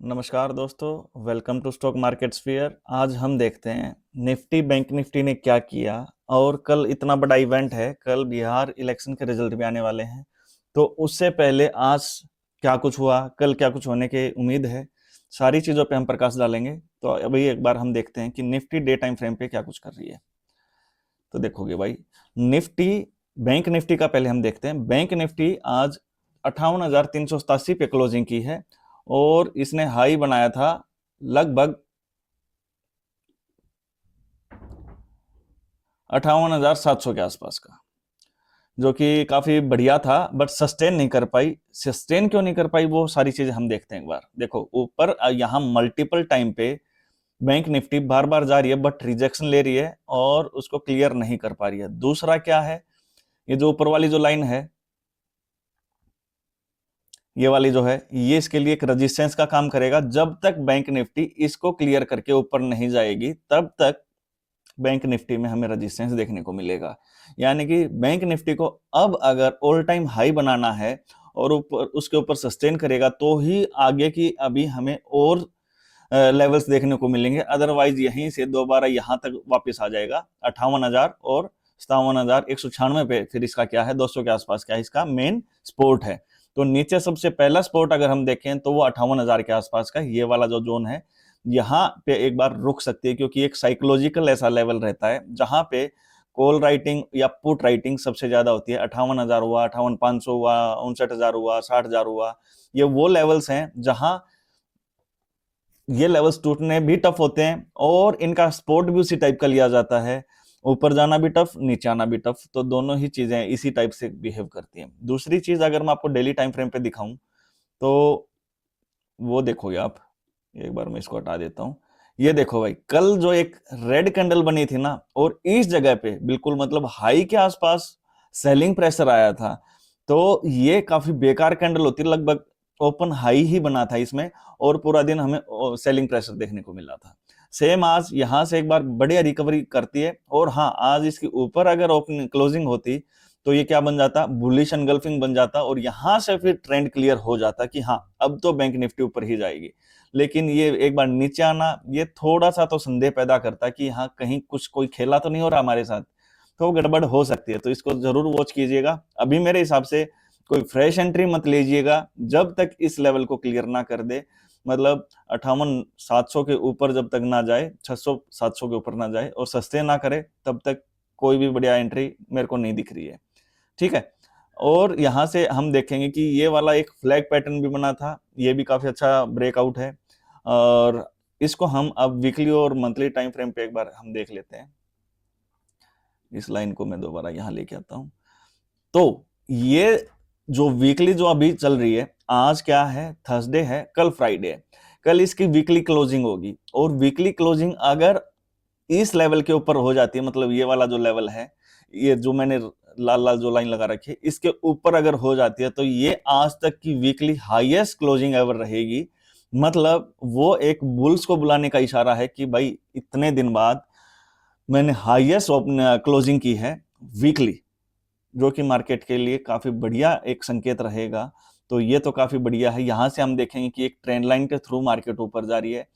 नमस्कार दोस्तों, welcome to stock market sphere. आज हम देखते हैं निफ्टी बैंक निफ्टी ने क्या किया। और कल इतना बड़ा इवेंट है, कल बिहार इलेक्शन के रिजल्ट भी आने वाले हैं। तो उससे पहले आज क्या कुछ हुआ, कल क्या कुछ होने की उम्मीद है, सारी चीज़ों पे हम प्रकाश डालेंगे। तो अभी एक बार हम देखते हैं कि निफ्टी डे टाइम फ्रेम पे क्या कुछ कर रही है। तो देखोगे भाई, निफ्टी बैंक निफ्टी का पहले हम देखते हैं। बैंक निफ्टी आज 58,387 पे क्लोजिंग की है और इसने हाई बनाया था लगभग 58,700 के आसपास का, जो कि काफी बढ़िया था। बट सस्टेन नहीं कर पाई। सस्टेन क्यों नहीं कर पाई, वो सारी चीजें हम देखते हैं एक बार। देखो ऊपर यहाँ मल्टीपल टाइम पे बैंक निफ्टी बार बार जा रही है बट रिजेक्शन ले रही है और उसको क्लियर नहीं कर पा रही है। दूसरा क्या है, ये जो ऊपर वाली जो लाइन है, ये वाली जो है, ये इसके लिए एक रेजिस्टेंस का काम करेगा। जब तक बैंक निफ्टी इसको क्लियर करके ऊपर नहीं जाएगी तब तक बैंक निफ्टी में हमें रेजिस्टेंस देखने को मिलेगा। यानी कि बैंक निफ्टी को अब अगर ऑल टाइम हाई बनाना है और ऊपर उसके ऊपर सस्टेन करेगा तो ही आगे की अभी हमें और लेवल्स देखने को मिलेंगे। अदरवाइज यहीं से दोबारा यहां तक वापस आ जाएगा 58,000 और 57,196 पे। फिर इसका क्या है, 200 के आसपास क्या है, इसका मेन स्पोर्ट है। तो नीचे सबसे पहला स्पोर्ट अगर हम देखें तो वो 58,000 के आसपास का, ये वाला जो जोन है, यहाँ पे एक बार रुक सकती है, क्योंकि एक साइकोलॉजिकल ऐसा लेवल रहता है जहां पे कॉल राइटिंग या पुट राइटिंग सबसे ज्यादा होती है। 58,000 हुआ, 58,500 हुआ, 59,000 हुआ, 60,000 हुआ, ये वो लेवल्स हैं जहां ये लेवल्स टूटने भी टफ होते हैं और इनका सपोर्ट भी उसी टाइप का लिया जाता है। ऊपर जाना भी टफ, नीचे आना भी टफ, तो दोनों ही चीजें इसी टाइप से बिहेव करती हैं। दूसरी चीज अगर मैं आपको डेली टाइम फ्रेम पे दिखाऊं तो वो देखोगे आप। एक बार मैं इसको हटा देता हूं। ये देखो भाई, कल जो एक रेड कैंडल बनी थी ना, और इस जगह पे बिल्कुल मतलब हाई के आसपास सेलिंग प्रेशर आया था, तो ये काफी बेकार कैंडल होती है। लगभग ओपन हाई ही बना था इसमें और पूरा दिन हमें सेलिंग प्रेशर देखने को मिला था। सेम आज यहां से एक बार बढ़िया रिकवरी करती है और हाँ, आज इसके ऊपर अगर ओपन क्लोजिंग होती तो ये क्या बन जाता, बुलिश एनगल्फिंग बन जाता और यहां से फिर ट्रेंड क्लियर हो जाता कि हाँ, अब तो बैंक निफ्टी ऊपर ही जाएगी। लेकिन ये एक बार नीचे आना, ये थोड़ा सा तो संदेह पैदा करता है कि हाँ, कहीं कुछ कोई खेला तो नहीं हो रहा हमारे साथ, तो गड़बड़ हो सकती है। तो इसको जरूर वॉच कीजिएगा। अभी मेरे हिसाब से कोई फ्रेश एंट्री मत लीजिएगा जब तक इस लेवल को क्लियर ना कर दे। मतलब 58,700 के ऊपर जब तक ना जाए, 600-700 के ऊपर ना जाए और सस्ते ना करे, तब तक कोई भी बढ़िया एंट्री मेरे को नहीं दिख रही है। ठीक है। और यहां से हम देखेंगे कि ये वाला एक फ्लैग पैटर्न भी बना था, ये भी काफी अच्छा ब्रेकआउट है। और इसको हम अब वीकली और मंथली टाइम फ्रेम पे एक बार हम देख लेते हैं। इस लाइन को मैं दोबारा यहां लेके आता हूं। तो ये जो वीकली जो अभी चल रही है, आज क्या है, थर्सडे है, कल फ्राइडे है, कल इसकी वीकली क्लोजिंग होगी। और वीकली क्लोजिंग अगर इस लेवल के ऊपर हो जाती है, मतलब ये वाला जो लेवल है, ये जो मैंने लाल लाल जो लाइन लगा रखी है, इसके ऊपर अगर हो जाती है तो ये आज तक की वीकली हाईएस्ट क्लोजिंग एवर रहेगी। मतलब वो एक बुल्स को बुलाने का इशारा है कि भाई इतने दिन बाद मैंने हाईएस्ट क्लोजिंग की है वीकली, जो कि मार्केट के लिए काफी बढ़िया एक संकेत रहेगा। तो ये तो काफी बढ़िया है। यहां से हम देखेंगे कि एक ट्रेंड लाइन के थ्रू मार्केट ऊपर जा रही है।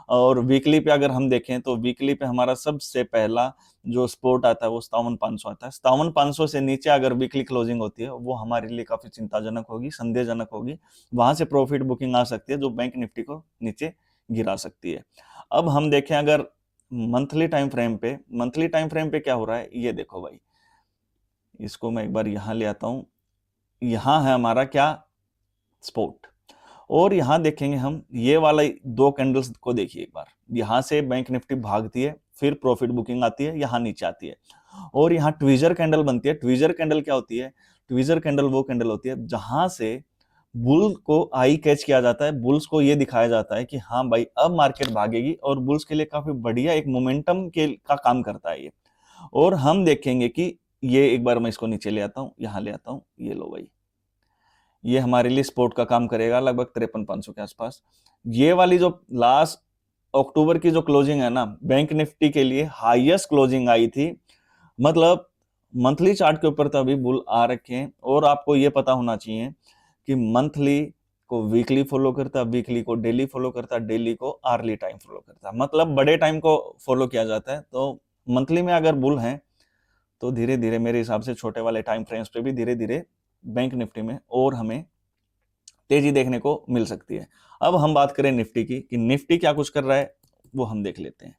और वीकली पे अगर हम देखें तो वीकली पे हमारा सबसे पहला जो सपोर्ट आता है वो 57,500 आता है। 57,500 से नीचे अगर वीकली क्लोजिंग होती है वो हमारे लिए काफी चिंताजनक होगी, संदेहजनक होगी। वहां से प्रॉफिट बुकिंग आ सकती है जो बैंक निफ्टी को नीचे गिरा सकती है। अब हम देखें अगर मंथली टाइम फ्रेम पे क्या हो रहा है, ये देखो भाई। इसको मैं एक बार यहां ले आता हूं। यहां है हमारा क्या, स्पोर्ट। और यहां देखेंगे हम ये वाला दो कैंडल्स को, देखिए एक बार। यहां से बैंक निफ्टी भागती है, फिर प्रॉफिट बुकिंग आती है, यहां नीचे आती है और यहां ट्विजर कैंडल बनती है। ट्विजर कैंडल क्या होती है, ट्विजर कैंडल वो कैंडल होती है जहां से बुल को आई कैच किया जाता है, बुल्स को ये दिखाया जाता है कि हाँ भाई, अब मार्केट भागेगी। और बुल्स के लिए काफी बढ़िया एक मोमेंटम के का काम करता है ये। और हम देखेंगे कि ये, एक बार मैं इसको नीचे ले आता हूं, यहां ले आता हूं, ये लो भाई, ये हमारे लिए सपोर्ट का काम करेगा लगभग 53,500 के आसपास। ये वाली जो लास्ट अक्टूबर की जो क्लोजिंग है ना, बैंक निफ्टी के लिए हाईएस्ट क्लोजिंग आई थी। मतलब मंथली चार्ट के ऊपर तो अभी बुल आ रखे हैं। और आपको ये पता होना चाहिए कि मंथली को वीकली फॉलो करता, वीकली को डेली फॉलो करता, डेली को आर्ली टाइम फॉलो करता, मतलब बड़े टाइम को फॉलो किया जाता है। तो मंथली में अगर बुल है तो धीरे धीरे मेरे हिसाब से छोटे वाले टाइम फ्रेम्स पे भी धीरे धीरे बैंक निफ्टी में और हमें तेजी देखने को मिल सकती है। अब हम बात करें निफ्टी की कि निफ्टी क्या कुछ कर रहा है, वो हम देख लेते हैं।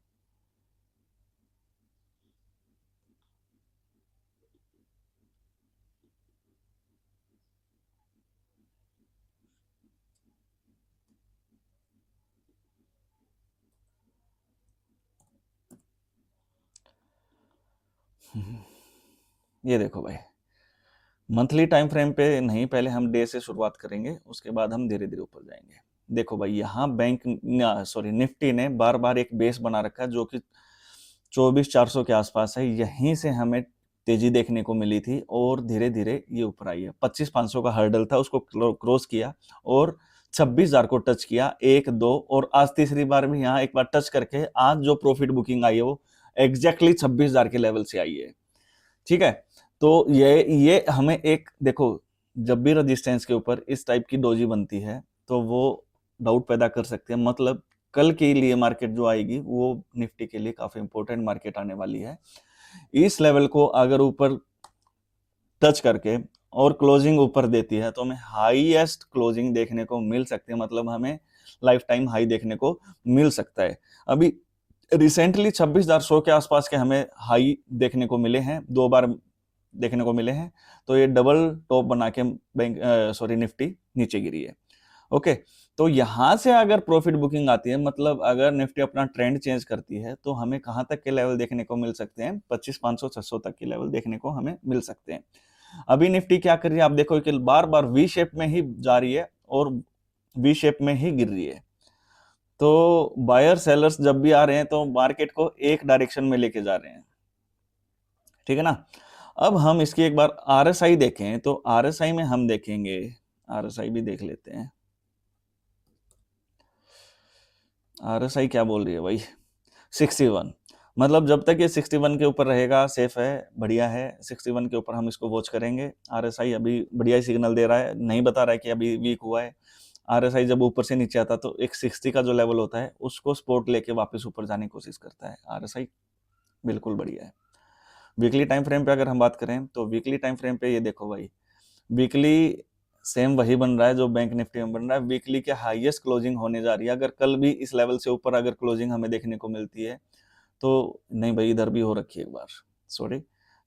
ये देखो भाई, मंथली टाइम फ्रेम पे नहीं, पहले हम डे से शुरुआत करेंगे, उसके बाद हम धीरे धीरे ऊपर जाएंगे। देखो भाई, यहाँ बैंक सॉरी निफ्टी ने बार बार एक बेस बना रखा है जो कि 24,400 के आसपास है। यहीं से हमें तेजी देखने को मिली थी और धीरे धीरे ये ऊपर आई है। 25,500 का हर्डल था, उसको क्रॉस किया और 26,000 को टच किया, एक दो, और आज तीसरी बार भी यहाँ एक बार टच करके आज जो प्रॉफिट बुकिंग आई है वो एग्जैक्टली 26,000 के लेवल से आई है। ठीक है, तो ये हमें एक देखो, जब भी रजिस्टेंस के ऊपर इस टाइप की डोजी बनती है तो वो डाउट पैदा कर सकते हैं, मतलब कल के लिए मार्केट जो आएगी वो निफ्टी के लिए काफी इंपॉर्टेंट मार्केट आने वाली है। इस लेवल को अगर ऊपर टच करके और क्लोजिंग ऊपर देती है तो हमें हाईएस्ट क्लोजिंग देखने को मिल सकती है, मतलब हमें लाइफ टाइम हाई देखने को मिल सकता है। अभी रिसेंटली 26,100 के आसपास के हमें हाई देखने को मिले हैं, दो बार देखने को मिले हैं। तो ये डबल टॉप बना के बैंक सॉरी निफ्टी नीचे गिरी है। ओके, तो यहां से अगर प्रॉफिट बुकिंग आती है, मतलब अगर निफ्टी अपना ट्रेंड चेंज करती है तो हमें कहां तक के लेवल देखने को मिल सकते हैं, 25,500 600 तक के लेवल देखने को हमें मिल सकते हैं। अभी निफ्टी क्या कर रही है, आप देखो कि बार बार वी शेप में ही जा रही है और वी शेप में ही गिर रही है। तो बायर सेलर्स जब भी आ रहे हैं तो मार्केट को एक डायरेक्शन में लेके जा रहे हैं, ठीक है ना। अब हम इसकी एक बार आरएसआई देखें तो आरएसआई में हम देखेंगे, आरएसआई भी देख लेते हैं। आरएसआई क्या बोल रही है भाई, 61, मतलब जब तक ये 61 के ऊपर रहेगा सेफ है, बढ़िया है। 61 के ऊपर हम इसको वॉच करेंगे। आरएसआई अभी बढ़िया ही सिग्नल दे रहा है, नहीं बता रहा है कि अभी वीक हुआ है। आरएसआई जब ऊपर से नीचे आता तो एक 60 का जो लेवल होता है उसको सपोर्ट लेके वापस ऊपर जाने की कोशिश करता है। आरएसआई बिल्कुल बढ़िया है। वीकली टाइम फ्रेम पे अगर हम बात करें तो वीकली टाइम फ्रेम पे ये देखो भाई, वीकली सेम वही बन रहा है जो बैंक निफ्टी में बन रहा है। वीकली के हाईएस्ट क्लोजिंग होने जा रही है। अगर कल भी इस लेवल से ऊपर अगर क्लोजिंग हमें देखने को मिलती है तो नहीं भाई, इधर भी हो रखी है एक बार, सॉरी,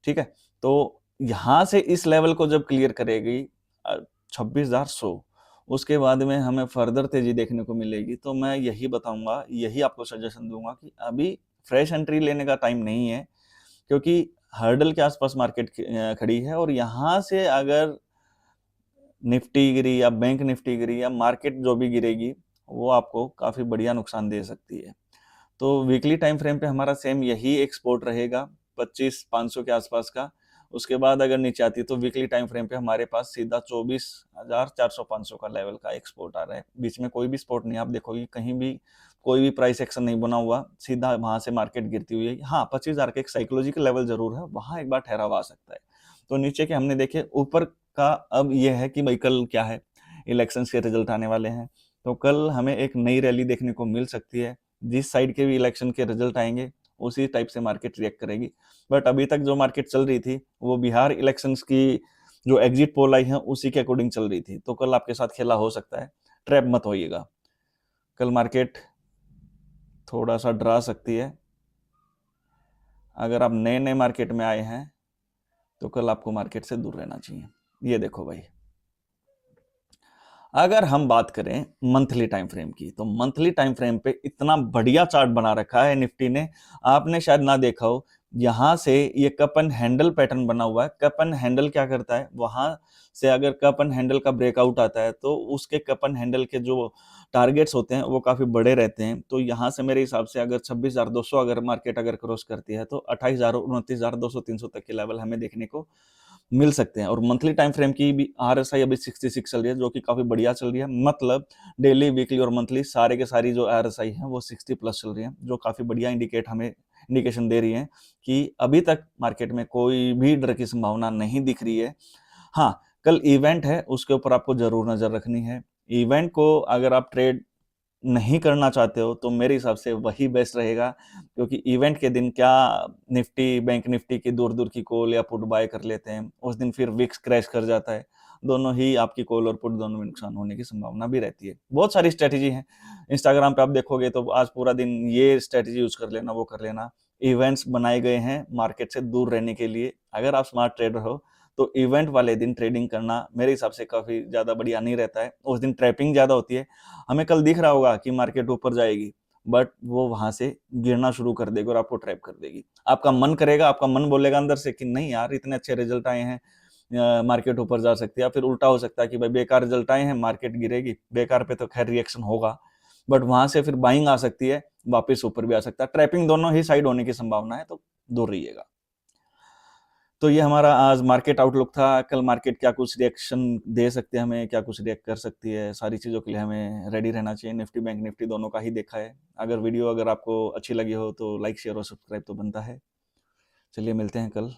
ठीक है। तो यहां से इस लेवल को जब क्लियर करेगी 26,100, उसके बाद में हमें फर्दर तेजी देखने को मिलेगी। तो मैं यही बताऊंगा, यही आपको सजेशन दूंगा कि अभी फ्रेश एंट्री लेने का टाइम नहीं है, क्योंकि हर्डल के आसपास मार्केट खड़ी है और यहां से अगर निफ्टी गिरी या बैंक निफ्टी गिरी या मार्केट जो भी गिरेगी वो आपको काफी बढ़िया नुकसान दे सकती है। तो वीकली टाइम फ्रेम पे हमारा सेम यही एक सपोर्ट रहेगा 25,500 के आसपास का। उसके बाद अगर नीचे आती है तो वीकली टाइम फ्रेम पे हमारे पास सीधा 24,400-500 का लेवल का एक सपोर्ट आ रहा है। बीच में कोई भी सपोर्ट नहीं, आप देखोगे कहीं भी कोई भी प्राइस एक्शन नहीं बना हुआ, सीधा वहां से मार्केट गिरती हुई है। हाँ, 25,000 का एक साइकोलॉजिकल लेवल जरूर है, वहां एक बार ठहराव आ सकता है। तो नीचे के हमने देखे, ऊपर का अब यह है कि भाई कल क्या है, इलेक्शंस के रिजल्ट आने वाले हैं। तो कल हमें एक नई रैली देखने को मिल सकती है। जिस साइड के भी इलेक्शन के रिजल्ट आएंगे उसी टाइप से मार्केट रिएक्ट करेगी। बट अभी तक जो मार्केट चल रही थी वो बिहार इलेक्शंस की जो एग्जिट पोल आई है उसी के अकॉर्डिंग चल रही थी। तो कल आपके साथ खेला हो सकता है, ट्रैप मत होइएगा। कल मार्केट थोड़ा सा डरा सकती है। अगर आप नए नए मार्केट में आए हैं तो कल आपको मार्केट से दूर रहना चाहिए। ये देखो भाई, अगर हम बात करें मंथली टाइम फ्रेम की तो मंथली टाइम फ्रेम पे इतना बढ़िया चार्ट बना रखा है निफ्टी ने, आपने शायद ना देखा हो। यहां से ये कप एंड हैंडल पैटर्न बना हुआ है। कप एंड हैंडल क्या करता है, वहां से अगर कप एंड हैंडल का ब्रेकआउट आता है तो उसके कप एंड हैंडल के जो टारगेट्स होते हैं वो काफी बड़े रहते हैं। तो यहाँ से मेरे हिसाब से अगर 26,200 अगर मार्केट अगर क्रॉस करती है तो 28,000 29,200 300 तक के लेवल हमें देखने को मिल सकते हैं। और मंथली टाइम फ्रेम की भी आरएसआई अभी 66 चल रही है, जो कि काफी बढ़िया चल रही है। मतलब डेली, वीकली और मंथली सारे के सारी जो आरएसआई है वो 60 प्लस चल रही है, जो काफी बढ़िया इंडिकेशन दे रही है कि अभी तक मार्केट में कोई भी डर की संभावना नहीं दिख रही है। हाँ, कल इवेंट है, उसके ऊपर आपको जरूर नजर रखनी है। इवेंट को अगर आप ट्रेड नहीं करना चाहते हो तो मेरे हिसाब से वही बेस्ट रहेगा, क्योंकि इवेंट के दिन क्या निफ्टी, बैंक निफ्टी की दूर-दूर की कॉल या पुट बाय कर लेते हैं, उस दिन फिर विक्स क्रैश कर जाता है। दोनों ही आपकी कॉल और पुट दोनों में नुकसान होने की संभावना भी रहती है। बहुत सारी स्ट्रैटेजी हैं। इंस्टाग्राम पे आप देखोगे तो आज पूरा दिन ये स्ट्रैटेजी यूज़ कर लेना, वो कर लेना। इवेंट्स बनाए गए हैं मार्केट से दूर रहने के लिए। अगर आप स्मार्ट ट्रेडर हो तो इवेंट वाले दिन ट्रेडिंग करना मेरे हिसाब से काफ़ी ज़्यादा बढ़िया नहीं रहता है। उस दिन ट्रैपिंग ज़्यादा होती है। हमें कल दिख रहा होगा कि मार्केट ऊपर जाएगी, बट वो वहाँ से गिरना शुरू कर देगी और आपको ट्रैप कर देगी। आपका मन करेगा, आपका मन बोलेगा अंदर से कि नहीं यार, इतने अच्छे रिजल्ट आए हैं, मार्केट ऊपर जा सकती है, या फिर उल्टा हो सकता है कि भाई बेकार रिजल्ट आए हैं, मार्केट गिरेगी। बेकार पे तो खैर रिएक्शन होगा, बट वहाँ से फिर बाइंग आ सकती है, वापस ऊपर भी आ सकता है। ट्रैपिंग दोनों ही साइड होने की संभावना है, तो दूर रहिएगा। तो ये हमारा आज मार्केट आउटलुक था। कल मार्केट क्या कुछ रिएक्शन दे सकती है हमें, क्या कुछ रिएक्ट कर सकती है, सारी चीज़ों के लिए हमें रेडी रहना चाहिए। निफ्टी, बैंक निफ्टी दोनों का ही देखा है। अगर आपको अच्छी लगी हो तो लाइक, शेयर और सब्सक्राइब तो बनता है। चलिए मिलते हैं कल।